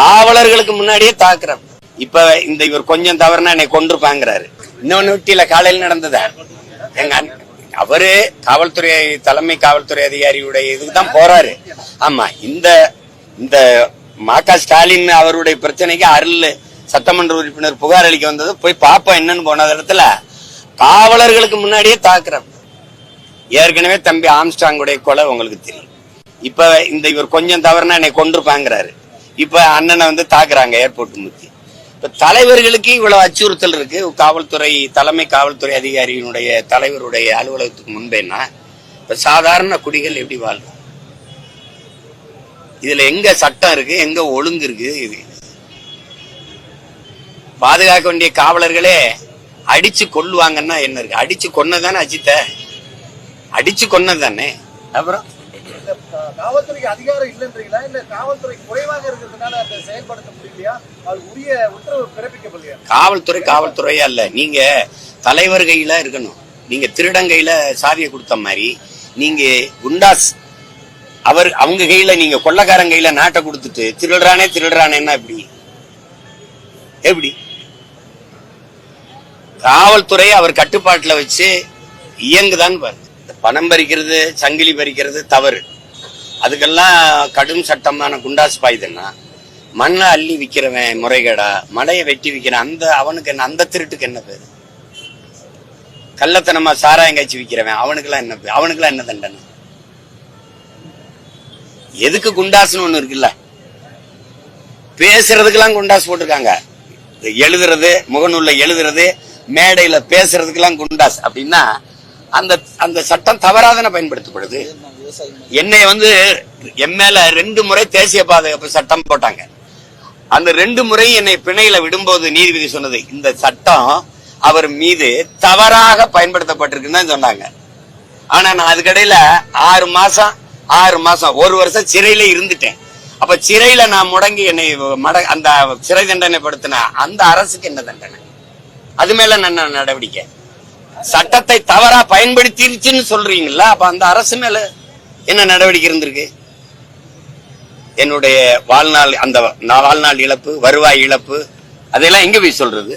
காவலர்களுக்கு முன்னாடியே தாக்குறான். இப்ப இந்த இவர் கொஞ்சம் தவறுனா என்னை கொண்டிருப்பாங்கிறாரு. இன்னொன்னு விட்டியில காலையில் நடந்ததா எங்க அவரு காவல்துறை தலைமை காவல்துறை அதிகாரியுடைய இதுக்குதான் போறாரு. ஆமா, இந்த இந்த மா.க. ஸ்டாலின் அவருடைய பிரச்சனைக்கு அருள் சட்டமன்ற உறுப்பினர் புகார் அளிக்க வந்தது. போய் பாப்போம் என்னன்னு போன இடத்துல காவலர்களுக்கு முன்னாடியே தாக்குறான். ஏற்கனவே தம்பி ஆம்ஸ்டாங்குடைய கொலை உங்களுக்கு தெரியும். இப்ப இந்த இவர் கொஞ்சம் தவறுனா என்னை கொண்டிருப்பாங்கிறாரு. இப்ப அண்ணனை வந்து தாக்குறாங்க ஏர்போர்ட் முத்தி. இப்ப தலைவர்களுக்கு இவ்வளவு அச்சுறுத்தல் இருக்கு. காவல்துறை தலைமை காவல்துறை அதிகாரியினுடைய தலைவருடைய அலுவலகத்துக்கு முன்பேன்னா இப்ப சாதாரண குடிகள் எப்படி வாழும்? இதுல எங்க சட்டம் இருக்கு, எங்க ஒழுங்கு இருக்கு? இது பாதுகாக்க வேண்டிய காவலர்களே அடிச்சு கொல்லுவாங்கன்னா என்ன இருக்கு? அடிச்சு கொன்னதானே அஜித்த, அடிச்சு கொன்னதானே. அப்புறம் காவல்துறைக்கு அதிகாரம் இல்லைன்றீங்களா, இல்ல காவல்துறை குறைவாக இருக்கிறதுனால அதை செயல்படுத்த முடியலையா, அது உரிய உத்தரவு பிறப்பிக்கப்படலையா? காவல்துறை காவல்துறையா இல்ல, நீங்க தலைவர் கையில இருக்கணும். நீங்க திருடங்கையில சாவியை கொடுத்த மாதிரி நீங்க குண்டாஸ் அவங்க கையில, நீங்க கொள்ளக்காரன் கையில நாட்டை கொடுத்துட்டு திருடுறானேன்னா எப்படி? காவல்துறை அவர் கட்டுப்பாட்டுல வச்சு இயங்குதான் பாரு. பணம் பறிக்கிறது, சங்கிலி பறிக்கிறது தவறு. அதுக்கெல்லாம் கடும் சட்டமான குண்டாஸ் பாயுதுன்னா மண்ணை அள்ளி விக்கிறவன் முறைகேடா, மலையை வெட்டி விக்கிறவன் அவனுக்கு என்ன, அந்த திருட்டுக்கு என்ன பேரு? கள்ளத்தனமா சாராயம் காய்ச்சி விக்கிறவன் அவனுக்கெல்லாம் என்ன பேரு? அவனுக்கெல்லாம் என்ன தண்டனை? எதுக்கு குண்டாஸ்னு ஒண்ணு இருக்குல்ல? பேசுறதுக்கெல்லாம் குண்டாஸ் போட்டிருக்காங்க. எழுதுறது, முகநூல்ல எழுதுறது, மேடையில பேசுறதுக்கெல்லாம் குண்டாஸ் அப்படின்னா அந்த சட்டம் தவறாதான பயன்படுத்தப்படுது. என்னை வந்து எம்எல்ஏ 2 முறை தேசிய பாதுகாப்பு சட்டம் போட்டாங்க. அந்த 2 முறை என்னை பிணையில விடும்போது நீதிபதி சொன்னது, இந்த சட்டம் அவர் மீது தவறாக பயன்படுத்தப்பட்டிருக்குன்னு தான் சொன்னாங்க. ஆனா நான் அதுக்கடையில 6 மாசம் 1 வருஷம் சிறையில இருந்துட்டேன். அப்ப சிறையில நான் முடங்கி என்னை அந்த சிறை தண்டனை படுத்தின அந்த அரசுக்கு என்ன தண்டனை? அது மேல என்ன நடவடிக்கை? சட்டத்தை தவறா பயன்படுத்திருச்சுன்னு சொல்றீங்களா? அப்ப அந்த அரசு மேல என்ன நடவடிக்கை இருந்திருக்கு? என்னுடைய வாழ்நாள், அந்த வாழ்நாள் இழப்பு, வருவாய் இழப்பு, அதெல்லாம் எங்க போய் சொல்றது?